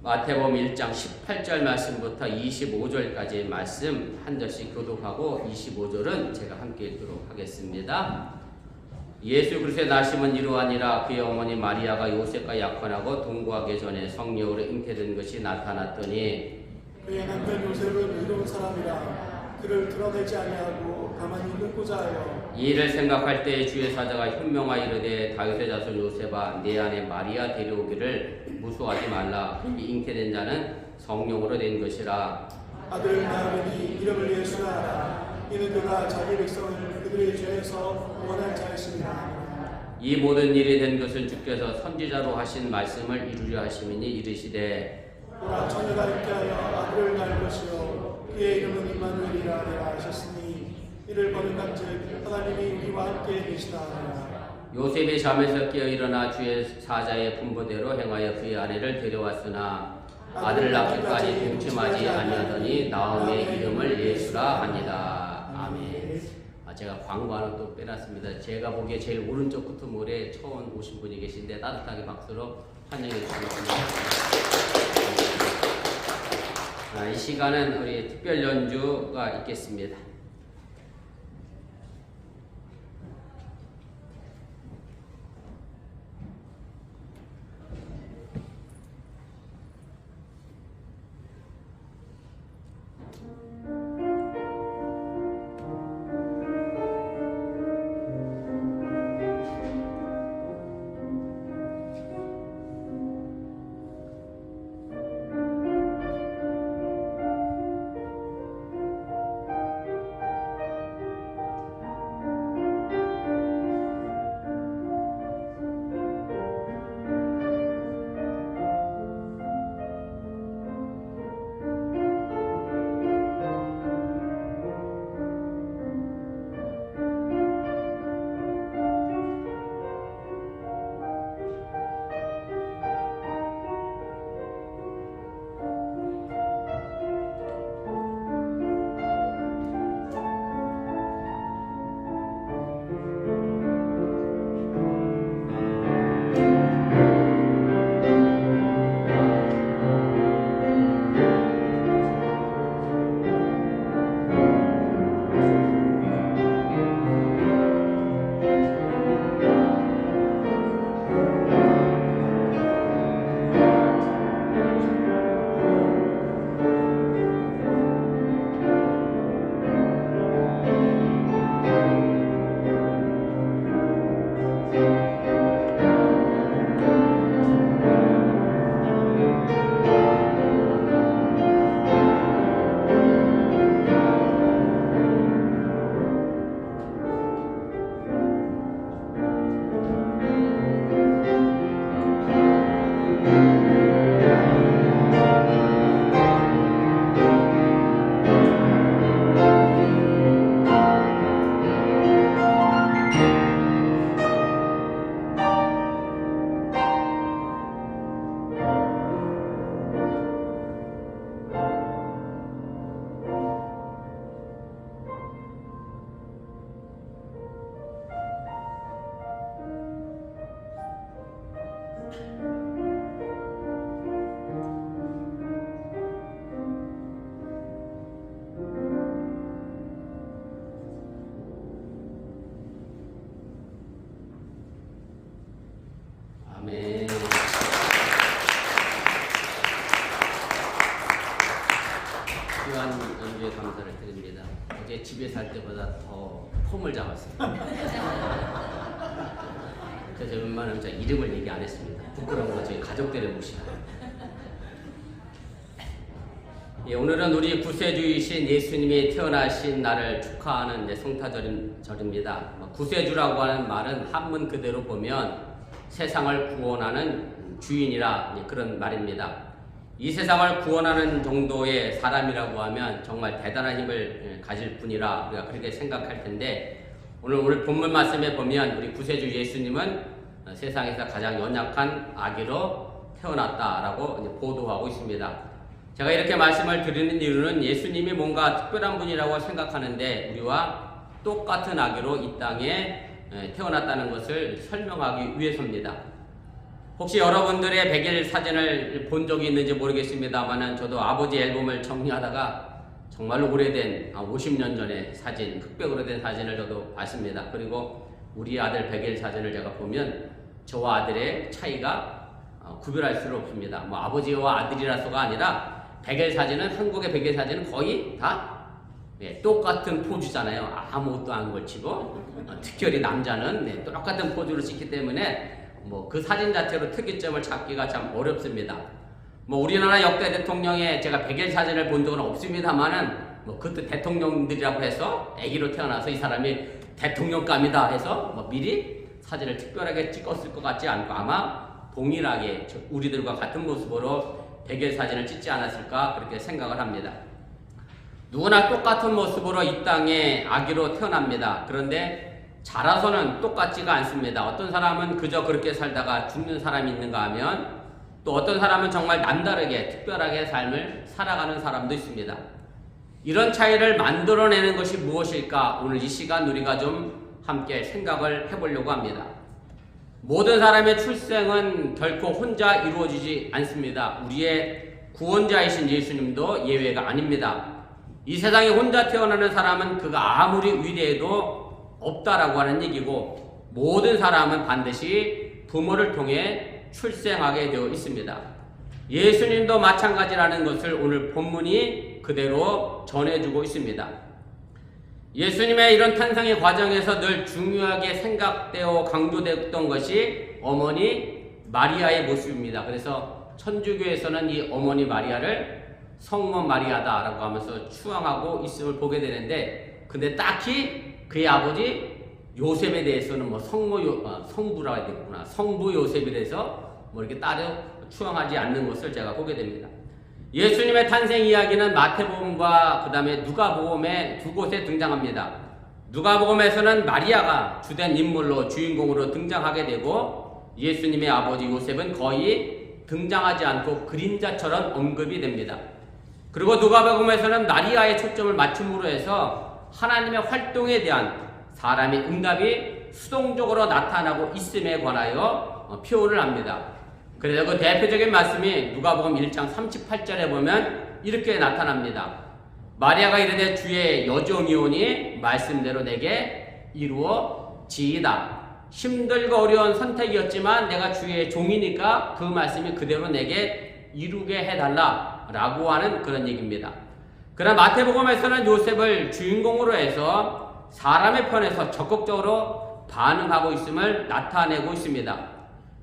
마태복음 1장 18절 말씀부터 25절까지의 말씀 한 절씩 교독하고 25절은 제가 함께 읽도록 하겠습니다. 예수 그리스도의 나심은 이러하니라. 그의 어머니 마리아가 요셉과 약혼하고 동거하기 전에 성령으로 잉태된 것이 나타났더니 그의 남편 요셉은 의로운 사람이라 그를 드러내지 아니하고 가만히 묻고자 하여 이 일을 생각할 때 주의 사자가 현명하여 이르되 다윗의 자손 요셉아 내 안에 마리아 데려오기를 무수하지 말라. 그의 잉태된 자는 성령으로 된 것이라. 아들을 낳으니 이름을 예수라 하라. 이는 그가 자기 백성을 그들의 죄에서 구원할 자였습니다. 이 모든 일이 된 것은 주께서 선지자로 하신 말씀을 이루려 하심이니 이르시되 보라 처녀가 잉태하여 아들을 낳을 것이요 그의 이름은 임마누엘이라 하라 하셨으니 이를 거듭한즉 하나님이 우리와 함께 계시다 하라. 요셉이 잠에서 깨어 일어나 주의 사자의 분부대로 행하여 그의 아내를 데려왔으나 아들을 낳기까지 동침하지 아니하더니 나음의 이름을 예수라 합니다. 아멘. 제가 광고 하나 또 빼놨습니다. 제가 보기에 제일 오른쪽 끝머리에 처음 오신 분이 계신데 따뜻하게 박수로 환영해 주시겠습니다. 이 시간은 우리 특별 연주가 있겠습니다. 아멘. 귀한 연주에 감사를 드립니다. 어제 집에 살 때보다 더 폼을 잡았습니다. 그래서 웬만하면 제가 이름을 얘기 안 했습니다. 부끄러운 거 저희 가족들의 몫이라. 오늘은 우리 구세주이신 예수님이 태어나신 날을 축하하는 성탄절입니다. 구세주라고 하는 말은 한문 그대로 보면 세상을 구원하는 주인이라 그런 말입니다. 이 세상을 구원하는 정도의 사람이라고 하면 정말 대단한 힘을 가질 분이라 우리가 그렇게 생각할 텐데 오늘 본문 말씀에 보면 우리 구세주 예수님은 세상에서 가장 연약한 아기로 태어났다라고 보도하고 있습니다. 제가 이렇게 말씀을 드리는 이유는 예수님이 뭔가 특별한 분이라고 생각하는데 우리와 똑같은 아기로 이 땅에 태어났다는 것을 설명하기 위해서입니다. 혹시 여러분들의 100일 사진을 본 적이 있는지 모르겠습니다만은 저도 아버지 앨범을 정리하다가 정말로 오래된 50년 전의 사진, 흑백으로 된 사진을 저도 봤습니다. 그리고 우리 아들 100일 사진을 제가 보면 저와 아들의 차이가 구별할 수는 없습니다. 뭐 아버지와 아들이라서가 아니라 100일 사진은, 한국의 100일 사진은 거의 다 똑같은 포즈잖아요. 아무것도 안 걸치고 특별히 남자는 똑같은 포즈로 찍기 때문에 뭐 그 사진 자체로 특이점을 찾기가 참 어렵습니다. 뭐 우리나라 역대 대통령의 제가 100일 사진을 본 적은 없습니다만은 뭐 그때 대통령들이라고 해서 아기로 태어나서 이 사람이 대통령감이다 해서 뭐 미리 사진을 특별하게 찍었을 것 같지 않고 아마 동일하게 우리들과 같은 모습으로 100일 사진을 찍지 않았을까 그렇게 생각을 합니다. 누구나 똑같은 모습으로 이 땅에 아기로 태어납니다. 그런데 자라서는 똑같지가 않습니다. 어떤 사람은 그저 그렇게 살다가 죽는 사람이 있는가 하면 또 어떤 사람은 정말 남다르게 특별하게 삶을 살아가는 사람도 있습니다. 이런 차이를 만들어내는 것이 무엇일까? 오늘 이 시간 우리가 좀 함께 생각을 해보려고 합니다. 모든 사람의 출생은 결코 혼자 이루어지지 않습니다. 우리의 구원자이신 예수님도 예외가 아닙니다. 이 세상에 혼자 태어나는 사람은 그가 아무리 위대해도 없다라고 하는 얘기고 모든 사람은 반드시 부모를 통해 출생하게 되어 있습니다. 예수님도 마찬가지라는 것을 오늘 본문이 그대로 전해주고 있습니다. 예수님의 이런 탄생의 과정에서 늘 중요하게 생각되어 강조되었던 것이 어머니 마리아의 모습입니다. 그래서 천주교에서는 이 어머니 마리아를 성모 마리아다라고 하면서 추앙하고 있음을 보게 되는데, 근데 딱히 그의 아버지 요셉에 대해서는 뭐 성부라고 해야 되겠구나. 성부 요셉이라서 뭐 이렇게 따로 추앙하지 않는 것을 제가 보게 됩니다. 예수님의 탄생 이야기는 마태복음과 그 다음에 누가복음에 두 곳에 등장합니다. 누가복음에서는 마리아가 주된 인물로 주인공으로 등장하게 되고 예수님의 아버지 요셉은 거의 등장하지 않고 그림자처럼 언급이 됩니다. 그리고 누가복음에서는 마리아의 초점을 맞춤으로 해서 하나님의 활동에 대한 사람의 응답이 수동적으로 나타나고 있음에 관하여 표현을 합니다. 그래서 그 대표적인 말씀이 누가복음 1장 38절에 보면 이렇게 나타납니다. 마리아가 이르되 주의 여종이오니 말씀대로 내게 이루어지이다. 힘들고 어려운 선택이었지만 내가 주의 종이니까 그 말씀이 그대로 내게 이루게 해달라 라고 하는 그런 얘기입니다. 그러나 마태복음에서는 요셉을 주인공으로 해서 사람의 편에서 적극적으로 반응하고 있음을 나타내고 있습니다.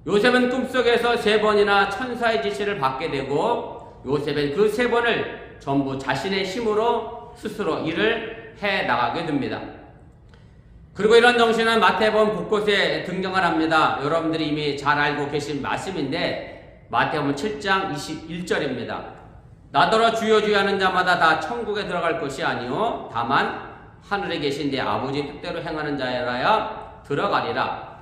요셉은 꿈속에서 3번이나 천사의 지시를 받게 되고 요셉은 그 3번을 전부 자신의 힘으로 스스로 일을 해 나가게 됩니다. 그리고 이런 정신은 마태복음 곳곳에 등장을 합니다. 여러분들이 이미 잘 알고 계신 말씀인데 마태복음 7장 21절입니다. 나더러 주여 주여 하는 자마다 다 천국에 들어갈 것이 아니요 다만 하늘에 계신 내 아버지 뜻대로 행하는 자라야 들어가리라.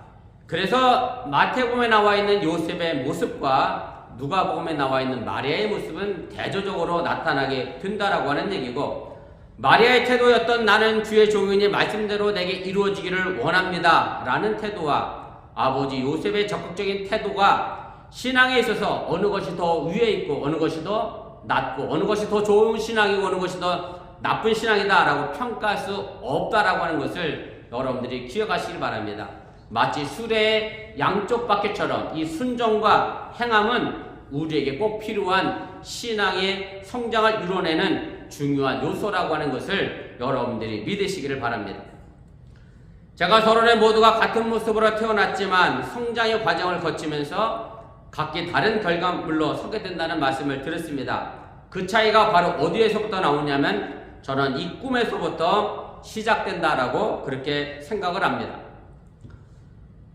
그래서 마태복음에 나와 있는 요셉의 모습과 누가복음에 나와 있는 마리아의 모습은 대조적으로 나타나게 된다라고 하는 얘기고, 마리아의 태도였던 나는 주의 종이니 말씀대로 내게 이루어지기를 원합니다 라는 태도와 아버지 요셉의 적극적인 태도가 신앙에 있어서 어느 것이 더 위에 있고 어느 것이 더 낮고 어느 것이 더 좋은 신앙이고 어느 것이 더 나쁜 신앙이다 라고 평가할 수 없다라고 하는 것을 여러분들이 기억하시기 바랍니다. 마치 수레의 양쪽 바퀴처럼 이 순종과 행함은 우리에게 꼭 필요한 신앙의 성장을 이뤄내는 중요한 요소라고 하는 것을 여러분들이 믿으시기를 바랍니다. 제가 서론에 모두가 같은 모습으로 태어났지만 성장의 과정을 거치면서 각기 다른 결과물로 서게 된다는 말씀을 드렸습니다. 그 차이가 바로 어디에서부터 나오냐면 저는 이 꿈에서부터 시작된다라고 그렇게 생각을 합니다.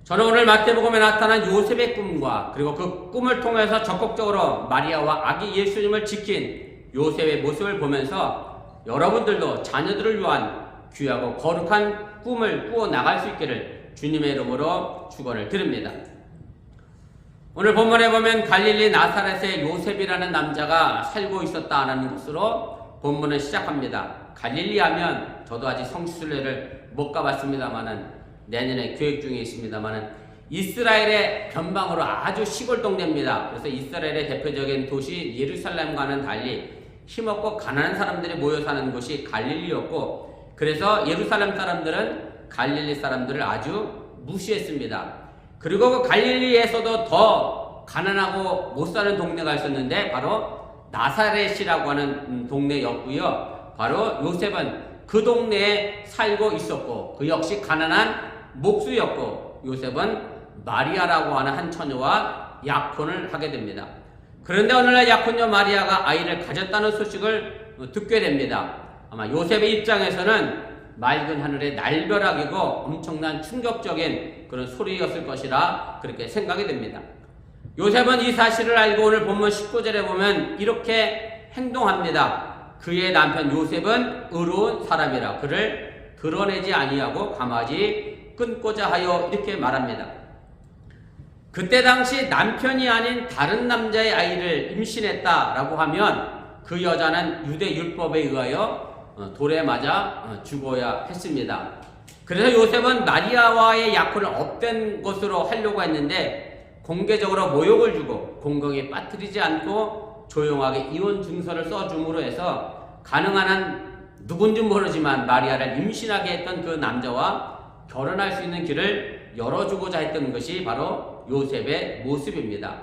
저는 오늘 마태복음에 나타난 요셉의 꿈과 그리고 그 꿈을 통해서 적극적으로 마리아와 아기 예수님을 지킨 요셉의 모습을 보면서 여러분들도 자녀들을 위한 귀하고 거룩한 꿈을 꾸어 나갈 수 있기를 주님의 이름으로 축원을 드립니다. 오늘 본문에 보면 갈릴리 나사렛에 요셉이라는 남자가 살고 있었다는 것으로 본문을 시작합니다. 갈릴리 하면 저도 아직 성지순례를 못 가봤습니다만은 내년에 계획 중에 있습니다만은 이스라엘의 변방으로 아주 시골 동네입니다. 그래서 이스라엘의 대표적인 도시 예루살렘과는 달리 힘없고 가난한 사람들이 모여 사는 곳이 갈릴리였고, 그래서 예루살렘 사람들은 갈릴리 사람들을 아주 무시했습니다. 그리고 그 갈릴리에서도 더 가난하고 못 사는 동네가 있었는데 바로 나사렛이라고 하는 동네였고요. 바로 요셉은 그 동네에 살고 있었고, 그 역시 가난한 목수였고, 요셉은 마리아라고 하는 한 처녀와 약혼을 하게 됩니다. 그런데 어느날 약혼녀 마리아가 아이를 가졌다는 소식을 듣게 됩니다. 아마 요셉의 입장에서는 맑은 하늘의 날벼락이고 엄청난 충격적인 그런 소리였을 것이라 그렇게 생각이 됩니다. 요셉은 이 사실을 알고 오늘 본문 19절에 보면 이렇게 행동합니다. 그의 남편 요셉은 의로운 사람이라 그를 드러내지 아니하고 감하지 끊고자 하여 이렇게 말합니다. 그때 당시 남편이 아닌 다른 남자의 아이를 임신했다라고 하면 그 여자는 유대 율법에 의하여 돌에 맞아 죽어야 했습니다. 그래서 요셉은 마리아와의 약혼을 업된 것으로 하려고 했는데 공개적으로 모욕을 주고 공공에 빠뜨리지 않고 조용하게 이혼 증서를 써줌으로 해서 가능한 한 누군지 모르지만 마리아를 임신하게 했던 그 남자와 결혼할 수 있는 길을 열어주고자 했던 것이 바로 요셉의 모습입니다.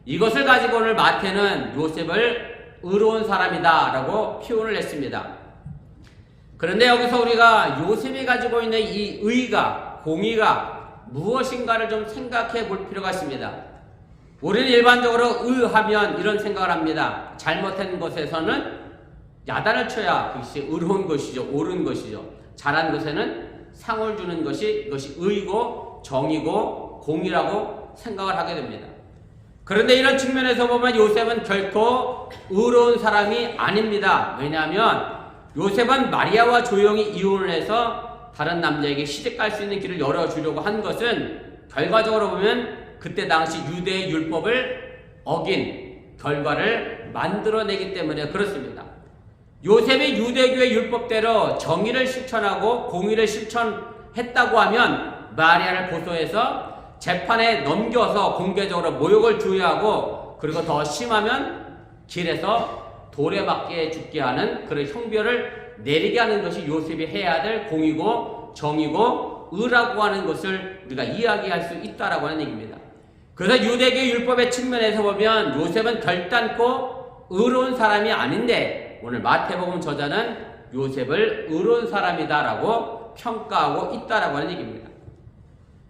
이것을 가지고 오늘 마태는 요셉을 의로운 사람이다 라고 표현을 했습니다. 그런데 여기서 우리가 요셉이 가지고 있는 이 의가, 공의가 무엇인가를 좀 생각해 볼 필요가 있습니다. 우리는 일반적으로 의하면 이런 생각을 합니다. 잘못한 것에서는 야단을 쳐야 그것이 의로운 것이죠. 옳은 것이죠. 잘한 것에는 상을 주는 것이 이것이 의고 정의고 공이라고 생각을 하게 됩니다. 그런데 이런 측면에서 보면 요셉은 결코 의로운 사람이 아닙니다. 왜냐하면 요셉은 마리아와 조용히 이혼을 해서 다른 남자에게 시집갈 수 있는 길을 열어주려고 한 것은 결과적으로 보면 그때 당시 유대의 율법을 어긴 결과를 만들어내기 때문에 그렇습니다. 요셉이 유대교의 율법대로 정의를 실천하고 공의를 실천했다고 하면 마리아를 고소해서 재판에 넘겨서 공개적으로 모욕을 주의하고 그리고 더 심하면 길에서 돌에 맞게 죽게 하는 그런 형벌을 내리게 하는 것이 요셉이 해야 될 공의고 정의고 의라고 하는 것을 우리가 이야기할 수 있다라고 하는 얘기입니다. 그래서 유대교 율법의 측면에서 보면 요셉은 결단코 의로운 사람이 아닌데 오늘 마태복음 저자는 요셉을 의로운 사람이다라고 평가하고 있다라고 하는 얘기입니다.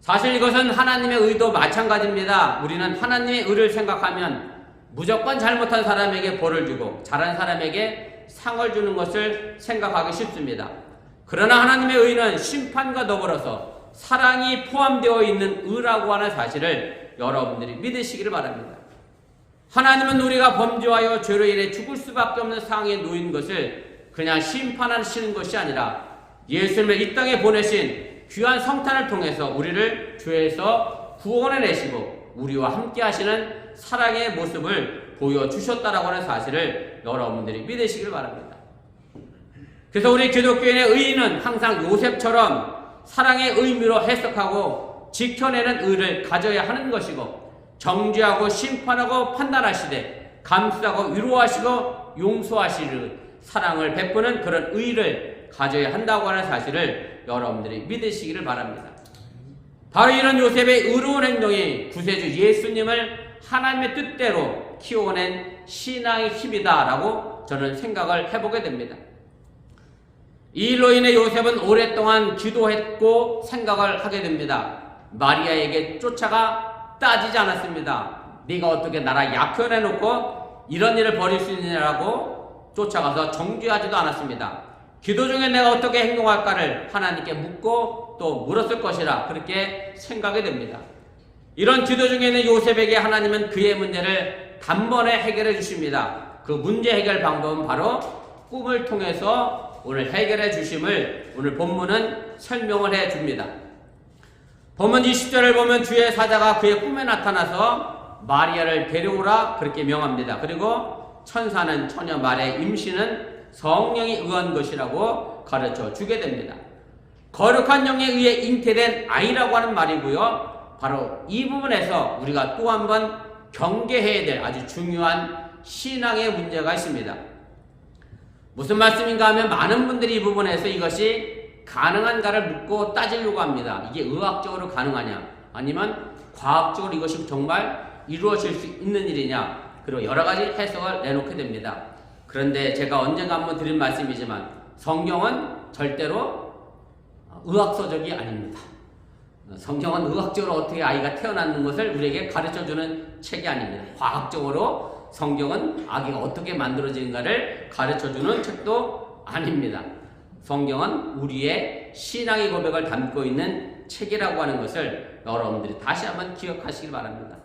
사실 이것은 하나님의 의도 마찬가지입니다. 우리는 하나님의 의를 생각하면 무조건 잘못한 사람에게 벌을 주고 잘한 사람에게 상을 주는 것을 생각하기 쉽습니다. 그러나 하나님의 의는 심판과 더불어서 사랑이 포함되어 있는 의라고 하는 사실을 여러분들이 믿으시기를 바랍니다. 하나님은 우리가 범죄하여 죄로 인해 죽을 수밖에 없는 상황에 놓인 것을 그냥 심판하시는 것이 아니라 예수님을 이 땅에 보내신 귀한 성탄을 통해서 우리를 죄에서 구원해내시고 우리와 함께 하시는 사랑의 모습을 보여주셨다라고 하는 사실을 여러분들이 믿으시길 바랍니다. 그래서 우리 기독교인의 의의는 항상 요셉처럼 사랑의 의미로 해석하고 지켜내는 의를 가져야 하는 것이고 정죄하고 심판하고 판단하시되 감수하고 위로하시고 용서하시는 사랑을 베푸는 그런 의를 가져야 한다고 하는 사실을 여러분들이 믿으시기를 바랍니다. 바로 이런 요셉의 의로운 행동이 구세주 예수님을 하나님의 뜻대로 키워낸 신앙의 힘이다라고 저는 생각을 해보게 됩니다. 이 일로 인해 요셉은 오랫동안 기도했고 생각을 하게 됩니다. 마리아에게 쫓아가 따지지 않았습니다. 네가 어떻게 나라 약혼해놓고 이런 일을 벌일 수 있느냐라고 쫓아가서 정죄하지도 않았습니다. 기도 중에 내가 어떻게 행동할까를 하나님께 묻고 또 물었을 것이라 그렇게 생각이 됩니다. 이런 기도 중에는 요셉에게 하나님은 그의 문제를 단번에 해결해 주십니다. 그 문제 해결 방법은 바로 꿈을 통해서 오늘 해결해 주심을 오늘 본문은 설명을 해 줍니다. 본문 20절을 보면 주의 사자가 그의 꿈에 나타나서 마리아를 데려오라 그렇게 명합니다. 그리고 천사는 처녀 말의 임신은 성령이 의한 것이라고 가르쳐 주게 됩니다. 거룩한 영에 의해 잉태된 아이라고 하는 말이고요. 바로 이 부분에서 우리가 또 한 번 경계해야 될 아주 중요한 신앙의 문제가 있습니다. 무슨 말씀인가 하면 많은 분들이 이 부분에서 이것이 가능한가를 묻고 따지려고 합니다. 이게 의학적으로 가능하냐, 아니면 과학적으로 이것이 정말 이루어질 수 있는 일이냐, 그리고 여러 가지 해석을 내놓게 됩니다. 그런데 제가 언젠가 한번 드린 말씀이지만 성경은 절대로 의학서적이 아닙니다. 성경은 의학적으로 어떻게 아이가 태어나는 것을 우리에게 가르쳐주는 책이 아닙니다. 과학적으로 성경은 아기가 어떻게 만들어지는가를 가르쳐주는 책도 아닙니다. 성경은 우리의 신앙의 고백을 담고 있는 책이라고 하는 것을 여러분들이 다시 한번 기억하시길 바랍니다.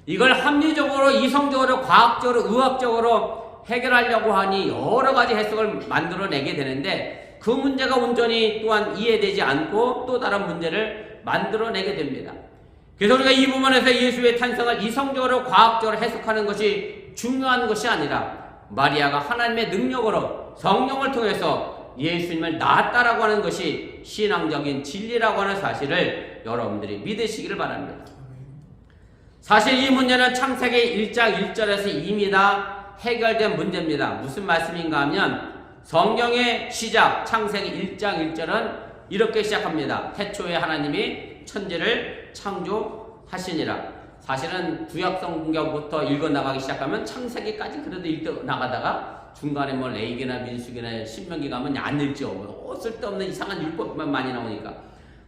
이걸 합리적으로, 이성적으로, 과학적으로, 의학적으로 해결하려고 하니 여러 가지 해석을 만들어내게 되는데 그 문제가 온전히 또한 이해되지 않고 또 다른 문제를 만들어내게 됩니다. 그래서 우리가 이 부분에서 예수의 탄생을 이성적으로, 과학적으로 해석하는 것이 중요한 것이 아니라 마리아가 하나님의 능력으로 성령을 통해서 예수님을 낳았다라고 하는 것이 신앙적인 진리라고 하는 사실을 여러분들이 믿으시기를 바랍니다. 사실 이 문제는 창세기 1장 1절에서 이미 다 해결된 문제입니다. 무슨 말씀인가 하면 성경의 시작 창세기 1장 1절은 이렇게 시작합니다. 태초에 하나님이 천지를 창조하시니라. 사실은 구약 성경부터 읽어나가기 시작하면 창세기까지 그래도 읽어나가다가 중간에 뭐 레위기나 민수기나 신명기 가면 안 읽죠. 쓸데없는 이상한 율법만 많이 나오니까.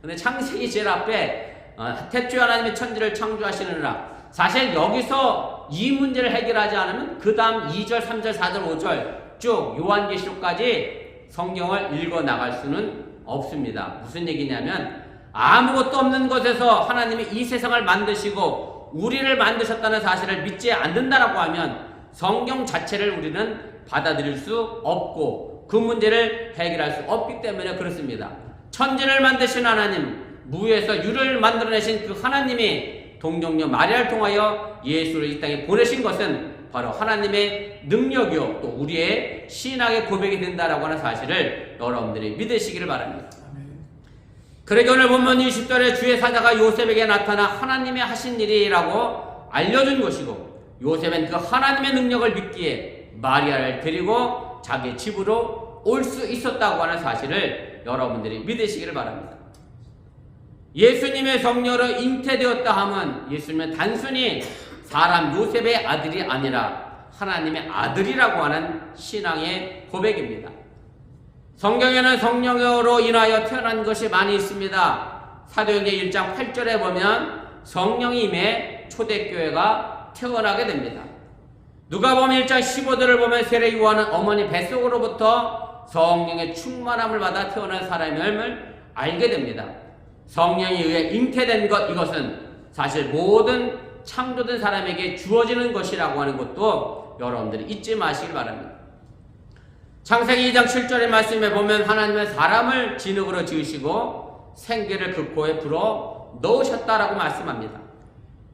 근데 창세기 제일 앞에 태초에 하나님이 천지를 창조하시느라, 사실 여기서 이 문제를 해결하지 않으면 그 다음 2절, 3절, 4절, 5절 쭉 요한계시록까지 성경을 읽어나갈 수는 없습니다. 무슨 얘기냐면 아무것도 없는 것에서 하나님이 이 세상을 만드시고 우리를 만드셨다는 사실을 믿지 않는다라고 하면 성경 자체를 우리는 받아들일 수 없고 그 문제를 해결할 수 없기 때문에 그렇습니다. 천지를 만드신 하나님, 무에서 유를 만들어내신 그 하나님이 동정녀 마리아를 통하여 예수를 이 땅에 보내신 것은 바로 하나님의 능력이요 또 우리의 신앙의 고백이 된다라고 하는 사실을 여러분들이 믿으시기를 바랍니다. 그러게 오늘 본문 20절에 주의 사자가 요셉에게 나타나 하나님이 하신 일이라고 알려준 것이고, 요셉은 그 하나님의 능력을 믿기에 마리아를 데리고 자기 집으로 올 수 있었다고 하는 사실을 여러분들이 믿으시기를 바랍니다. 예수님의 성녀로 잉태되었다 하면 예수님은 단순히 사람 요셉의 아들이 아니라 하나님의 아들이라고 하는 신앙의 고백입니다. 성경에는 성령으로 인하여 태어난 것이 많이 있습니다. 사도행전 1장 8절에 보면 성령이 임해 초대교회가 태어나게 됩니다. 누가복음 1장 15절을 보면 세례 요한은 어머니 뱃속으로부터 성령의 충만함을 받아 태어난 사람임을 알게 됩니다. 성령에 의해 잉태된 것, 이것은 사실 모든 창조된 사람에게 주어지는 것이라고 하는 것도 여러분들이 잊지 마시길 바랍니다. 창세기 2장 7절의 말씀에 보면 하나님은 사람을 진흙으로 지으시고 생기를 그 코에 불어 넣으셨다라고 말씀합니다.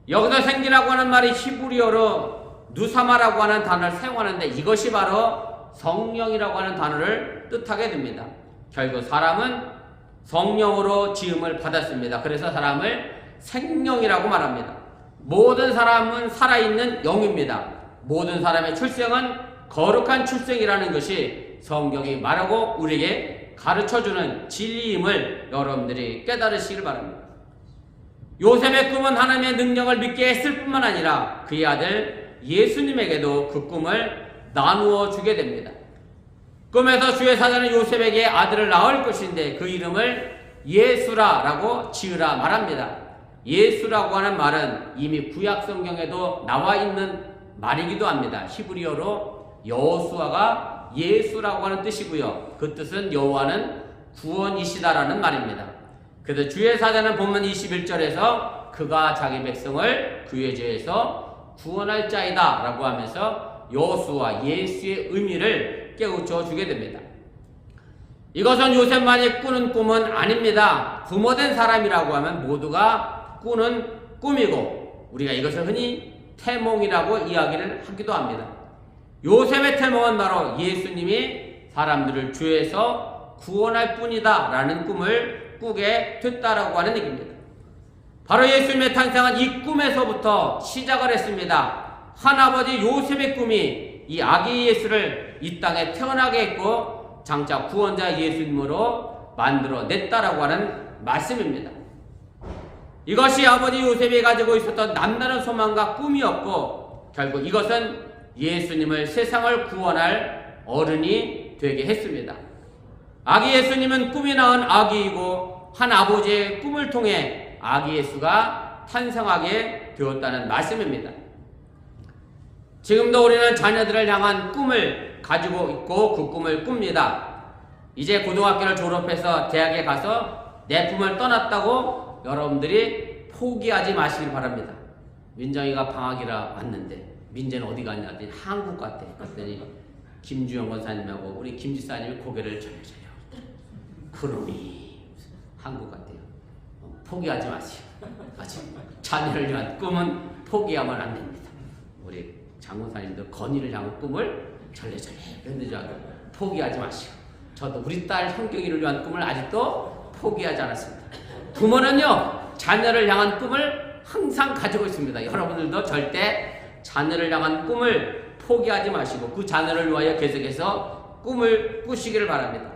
여기서 생기라고 하는 말이 히브리어로 누사마라고 하는 단어를 사용하는데 이것이 바로 성령이라고 하는 단어를 뜻하게 됩니다. 결국 사람은 성령으로 지음을 받았습니다. 그래서 사람을 생명이라고 말합니다. 모든 사람은 살아있는 영입니다. 모든 사람의 출생은 거룩한 출생이라는 것이 성경이 말하고 우리에게 가르쳐주는 진리임을 여러분들이 깨달으시길 바랍니다. 요셉의 꿈은 하나님의 능력을 믿게 했을 뿐만 아니라 그의 아들 예수님에게도 그 꿈을 나누어 주게 됩니다. 꿈에서 주의 사자는 요셉에게 아들을 낳을 것인데 그 이름을 예수라라고 지으라 말합니다. 예수라고 하는 말은 이미 구약 성경에도 나와 있는 말이기도 합니다. 히브리어로 여호수아가 예수라고 하는 뜻이고요. 그 뜻은 여호와는 구원이시다라는 말입니다. 그래서 주의 사자는 본문 21절에서 그가 자기 백성을 그의 죄에서 구원할 자이다 라고 하면서 여호수아 예수의 의미를 깨우쳐 주게 됩니다. 이것은 요셉만이 꾸는 꿈은 아닙니다. 부모된 사람이라고 하면 모두가 꾸는 꿈이고 우리가 이것을 흔히 태몽이라고 이야기를 하기도 합니다. 요셉의 태몽은 바로 예수님이 사람들을 죄에서 구원할 뿐이다 라는 꿈을 꾸게 됐다라고 하는 얘기입니다. 바로 예수님의 탄생은 이 꿈에서부터 시작을 했습니다. 한 아버지 요셉의 꿈이 이 아기 예수를 이 땅에 태어나게 했고 장차 구원자 예수님으로 만들어냈다라고 하는 말씀입니다. 이것이 아버지 요셉이 가지고 있었던 남다른 소망과 꿈이었고 결국 이것은 예수님을 세상을 구원할 어른이 되게 했습니다. 아기 예수님은 꿈이 낳은 아기이고 한 아버지의 꿈을 통해 아기 예수가 탄생하게 되었다는 말씀입니다. 지금도 우리는 자녀들을 향한 꿈을 가지고 있고 그 꿈을 꿉니다. 이제 고등학교를 졸업해서 대학에 가서 내 꿈을 떠났다고 여러분들이 포기하지 마시길 바랍니다. 민정이가 방학이라 왔는데 민재는 어디 갔냐 했더니 한국 갔대. 그랬더니 김주영 권사님하고 우리 김 지사님이 고개를 절절요. 그놈이 한국 갔대요. 포기하지 마세요. 아직 자녀를 위한 꿈은 포기하면 안 됩니다. 우리 장군사님도 건의를 향한 꿈을 절레절레 견디자고 포기하지 마시고 저도 우리 딸 현경이를 위한 꿈을 아직도 포기하지 않았습니다. 부모는요 자녀를 향한 꿈을 항상 가지고 있습니다. 여러분들도 절대 자녀를 향한 꿈을 포기하지 마시고 그 자녀를 위하여 계속해서 꿈을 꾸시기를 바랍니다.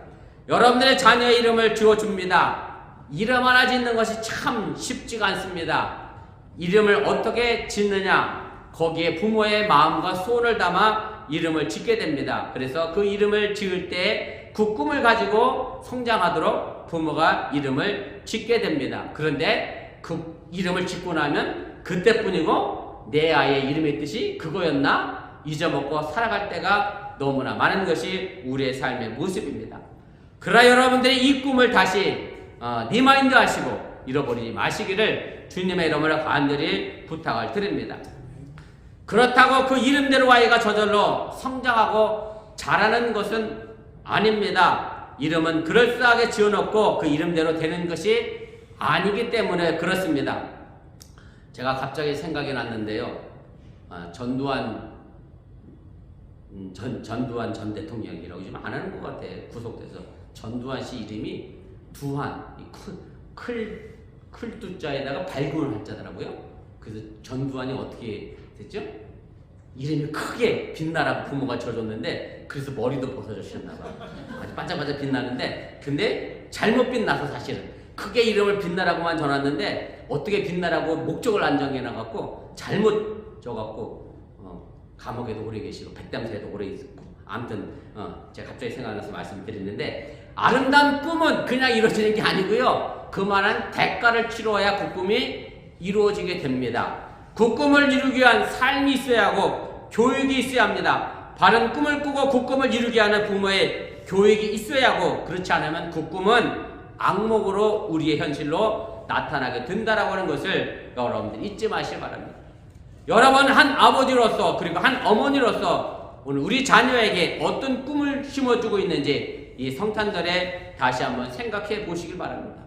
여러분들의 자녀의 이름을 지어줍니다. 이름 하나 짓는 것이 참 쉽지가 않습니다. 이름을 어떻게 짓느냐 거기에 부모의 마음과 소원을 담아 이름을 짓게 됩니다. 그래서 그 이름을 지을 때 그 꿈을 가지고 성장하도록 부모가 이름을 짓게 됩니다. 그런데 그 이름을 짓고 나면 그때뿐이고 내 아이의 이름의 뜻이 그거였나 잊어먹고 살아갈 때가 너무나 많은 것이 우리의 삶의 모습입니다. 그러나 여러분들이 이 꿈을 다시 리마인드 하시고 잃어버리지 마시기를 주님의 이름으로 간절히 부탁을 드립니다. 그렇다고 그 이름대로 아이가 저절로 성장하고 자라는 것은 아닙니다. 이름은 그럴싸하게 지어놓고 그 이름대로 되는 것이 아니기 때문에 그렇습니다. 제가 갑자기 생각이 났는데요. 전두환 전 대통령이라고 요즘 안 하는 것 같아. 구속돼서 전두환 씨 이름이 두환, 클 두자에다가 발군을 한자더라고요. 그래서 전두환이 어떻게 됐죠? 이름이 크게 빛나라고 부모가 지어줬는데 그래서 머리도 벗어주셨나봐요. 아주 반짝반짝 빛나는데 근데 잘못 빛나서 사실은 크게 이름을 빛나라고만 전했는데 어떻게 빛나라고 목적을 안 정해놔갖고 잘못 져갖고 감옥에도 오래 계시고 백담사에도 오래 있었고 아무튼 제가 갑자기 생각나서 말씀드리는데 아름다운 꿈은 그냥 이루어지는 게 아니고요. 그만한 대가를 치러야 그 꿈이 이루어지게 됩니다. 그 꿈을 이루기 위한 삶이 있어야 하고 교육이 있어야 합니다. 바른 꿈을 꾸고 그 꿈을 이루게 하는 부모의 교육이 있어야 하고 그렇지 않으면 그 꿈은 악몽으로 우리의 현실로 나타나게 된다라고 하는 것을 여러분들 잊지 마시기 바랍니다. 여러분 한 아버지로서 그리고 한 어머니로서 오늘 우리 자녀에게 어떤 꿈을 심어주고 있는지 이 성탄절에 다시 한번 생각해 보시길 바랍니다.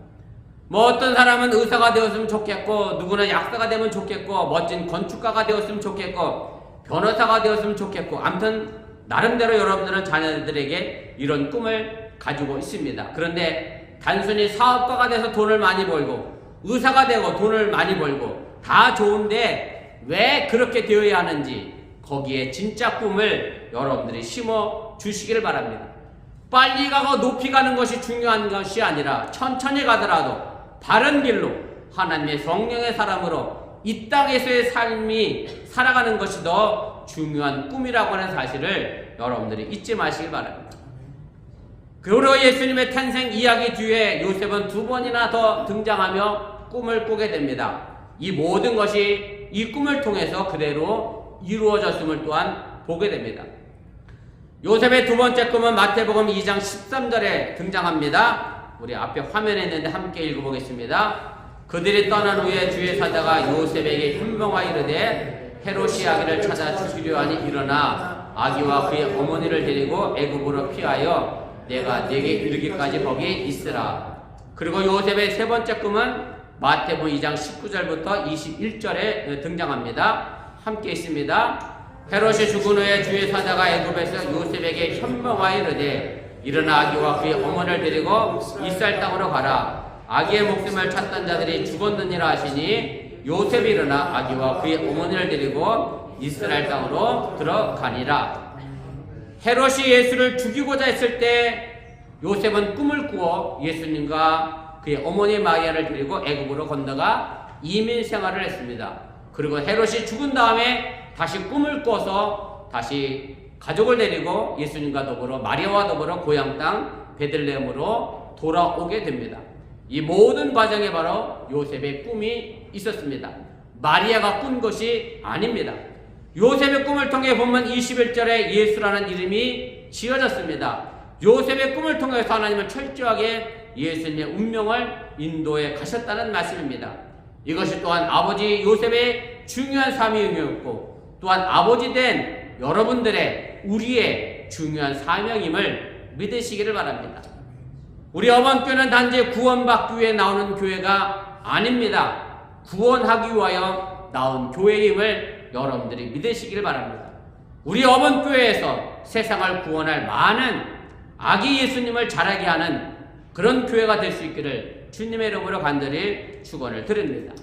뭐 어떤 사람은 의사가 되었으면 좋겠고 누구는 약사가 되면 좋겠고 멋진 건축가가 되었으면 좋겠고 변호사가 되었으면 좋겠고 아무튼 나름대로 여러분들은 자녀들에게 이런 꿈을 가지고 있습니다. 그런데 단순히 사업가가 돼서 돈을 많이 벌고 의사가 되고 돈을 많이 벌고 다 좋은데 왜 그렇게 되어야 하는지 거기에 진짜 꿈을 여러분들이 심어 주시기를 바랍니다. 빨리 가고 높이 가는 것이 중요한 것이 아니라 천천히 가더라도 바른 길로 하나님의 성령의 사람으로 이 땅에서의 삶이 살아가는 것이 더 중요한 꿈이라고 하는 사실을 여러분들이 잊지 마시기 바랍니다. 그리고 예수님의 탄생 이야기 뒤에 요셉은 2번이나 더 등장하며 꿈을 꾸게 됩니다. 이 모든 것이 이 꿈을 통해서 그대로 이루어졌음을 또한 보게 됩니다. 요셉의 2번째 꿈은 마태복음 2장 13절에 등장합니다. 우리 앞에 화면에 있는데 함께 읽어보겠습니다. 그들이 떠난 후에 주의 사자가 요셉에게 현명하여 이르되 헤롯이 아기를 찾아 죽이려 하니 일어나 아기와 그의 어머니를 데리고 애굽으로 피하여 내가 네게 이르기까지 거기 있으라. 그리고 요셉의 3번째 꿈은 마태복음 2장 19절부터 21절에 등장합니다. 함께 있습니다. 헤롯이 죽은 후에 주의 사자가 애굽에서 요셉에게 현명하여 이르되 일어나 아기와 그의 어머니를 데리고 이스라엘 땅으로 가라. 아기의 목숨을 찾던 자들이 죽었느니라 하시니 요셉이 일어나 아기와 그의 어머니를 데리고 이스라엘 땅으로 들어가니라. 헤롯이 예수를 죽이고자 했을 때 요셉은 꿈을 꾸어 예수님과 그의 어머니 마리아를 데리고 애굽으로 건너가 이민 생활을 했습니다. 그리고 헤롯이 죽은 다음에 다시 꿈을 꿔서 다시 가족을 데리고 예수님과 더불어 마리아와 더불어 고향 땅 베들레헴으로 돌아오게 됩니다. 이 모든 과정에 바로 요셉의 꿈이 있었습니다. 마리아가 꾼 것이 아닙니다. 요셉의 꿈을 통해 본문 21절에 예수라는 이름이 지어졌습니다. 요셉의 꿈을 통해서 하나님은 철저하게 예수님의 운명을 인도해 가셨다는 말씀입니다. 이것이 또한 아버지 요셉의 중요한 사명이었고 또한 아버지 된 여러분들의 우리의 중요한 사명임을 믿으시기를 바랍니다. 우리 어번교회는 단지 구원받기 위해 나오는 교회가 아닙니다. 구원하기 위하여 나온 교회임을 여러분들이 믿으시기를 바랍니다. 우리 어번교회에서 세상을 구원할 많은 아기 예수님을 자라게 하는 그런 교회가 될 수 있기를 주님의 이름으로 간절히 축원을 드립니다.